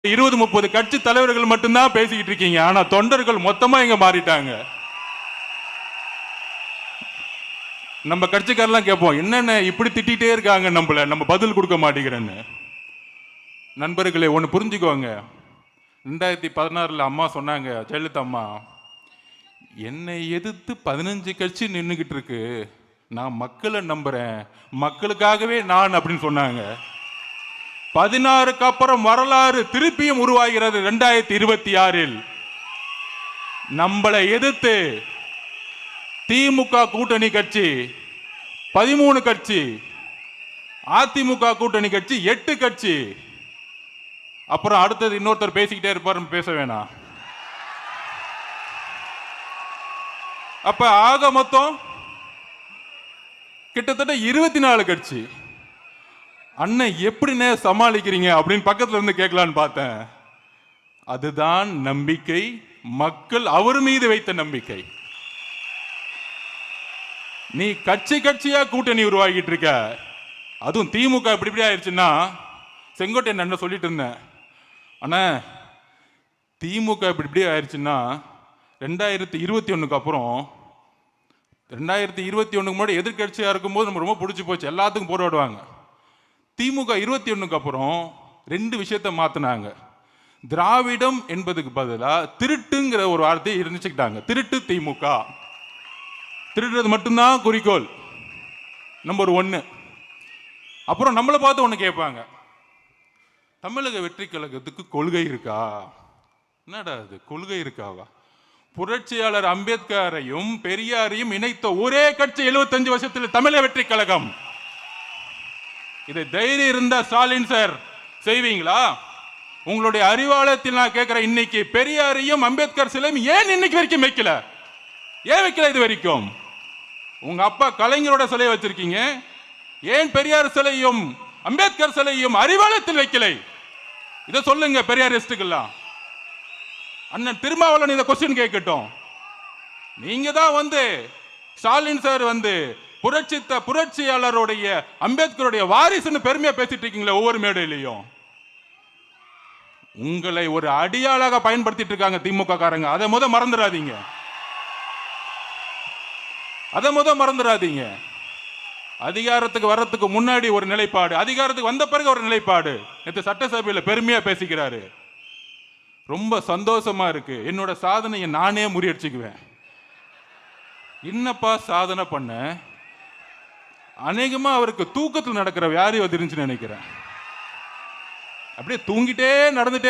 20-30 கட்சி தலைவர்கள் மட்டும்தான் பேசிக்கிட்டு இருக்கீங்க. ஆனா தொண்டர்கள் மொத்தமா இங்க மாறிட்டாங்க. நம்ம கட்சிக்காரெல்லாம் கேட்போம், என்னென்ன இப்படி திட்டிகிட்டே இருக்காங்க நம்மள, நம்ம பதில் கொடுக்க மாட்டேங்கிறேன்னு. நண்பர்களே, ஒன்று புரிஞ்சுக்கோங்க. 2016 அம்மா சொன்னாங்க, ஜெயலலிதா அம்மா, என்னை எதிர்த்து 15 கட்சி நின்றுகிட்டு இருக்கு, நான் மக்களை நம்புறேன், மக்களுக்காகவே நான் அப்படின்னு சொன்னாங்க. 16க்கு அப்புறம் வரலாறு திருப்பியும் உருவாகிறது. 2026 நம்மளை எதிர்த்து திமுக கூட்டணி கட்சி 13 கட்சி, அதிமுக கூட்டணி கட்சி 8 கட்சி. அப்புறம் அடுத்தது இன்னொருத்தர் பேசிக்கிட்டே இருப்பார், பேச வேணாம். அப்ப ஆக மொத்தம் கிட்டத்தட்ட 24 கட்சி. அண்ணன் எப்படின்னு சமாளிக்கிறீங்க அப்படின்னு பக்கத்துல இருந்து கேட்கலான்னு பார்த்தேன். அதுதான் நம்பிக்கை, மக்கள் அவர் மீது வைத்த நம்பிக்கை. நீ கட்சி கட்சியா கூட்டணி உருவாக்கிட்டு இருக்க. அதுவும் திமுக இப்படி ஆயிடுச்சுன்னா, செங்கோட்டையன் என்ன சொல்லிட்டு இருந்தேன், அண்ணா திமுக இப்படி ஆயிடுச்சுன்னா 2021க்கு அப்புறம், 2021க்கு முன்னாடி எதிர்கட்சியா இருக்கும்போது நம்ம ரொம்ப பிடிச்சி போச்சு, எல்லாத்துக்கும் போராடுவாங்க. திமுக 21க்கு அப்புறம் 2 விஷயத்தை மாத்தினாங்க. திராவிடம் என்பதுக்கு பதிலாக திருட்டுங்கிற ஒரு வார்த்தையை இருந்துச்சுக்கிட்டாங்க. திருட்டு திமுக, திருடுறது மட்டும்தான் குறிக்கோள், நம்பர் 1. அப்புறம் நம்மளை பார்த்து ஒன்று கேட்பாங்க, தமிழக வெற்றி கழகத்துக்கு கொள்கை இருக்கா? என்னடா அது கொள்கை இருக்காவா? புரட்சியாளர் அம்பேத்கரையும் பெரியாரையும் இணைத்த ஒரே கட்சி 75 வருஷத்தில் தமிழக வெற்றி கழகம். இதை தைரியம் இருந்தா ஸ்டாலின் சார் செய்வீங்களா? உங்களுடைய அறிவாலயத்தில் நான் கேட்கிறேன், இன்னைக்கு பெரியாரையும் அம்பேத்கர் சிலையும் ஏன் இன்னைக்கு வரைக்கும் வைக்கல? ஏன் வைக்கல இது வரைக்கும்? உங்க அப்பா கலைஞரோட சிலையை வச்சிருக்கீங்க, ஏன் பெரியார் சிலையும் அம்பேத்கர் சிலையும் அறிவாலயத்தில் வைக்கலை? இதை சொல்லுங்க பெரியாரிஸ்டுக்கெல்லாம். அண்ணன் திருமாவளவன் இந்த கொஸ்டின் கேட்கட்டும். நீங்க தான் ஸ்டாலின் சார் புரட்சியாளருடைய அம்பேத்கருடைய வாரிசுன்னு பெருமையா பேசிட்டு இருக்கீங்களா ஒவ்வொரு மேடையிலையும்? உங்களை ஒரு அடியாளாக பயன்படுத்திட்டு இருக்காங்க திமுக காரங்க. அதை மறந்துடாதீங்க, மறந்துடாதீங்க. அதிகாரத்துக்கு வர்றதுக்கு முன்னாடி ஒரு நிலைப்பாடு, அதிகாரத்துக்கு வந்த பிறகு ஒரு நிலைப்பாடு. நேற்று சட்டசபையில் பெருமையா பேசிக்கிறாரு. ரொம்ப சந்தோஷமா இருக்கு. என்னோட சாதனையை நானே முறியடிச்சுக்குவேன். என்னப்பா சாதனை பண்ண? அநேகமா அவருக்கு தூக்கத்தில் நடக்கிற வியாதி வந்துருந்துச்சுன்னு நினைக்கிறேன். அப்படியே தூங்கிட்டே நடந்துட்டே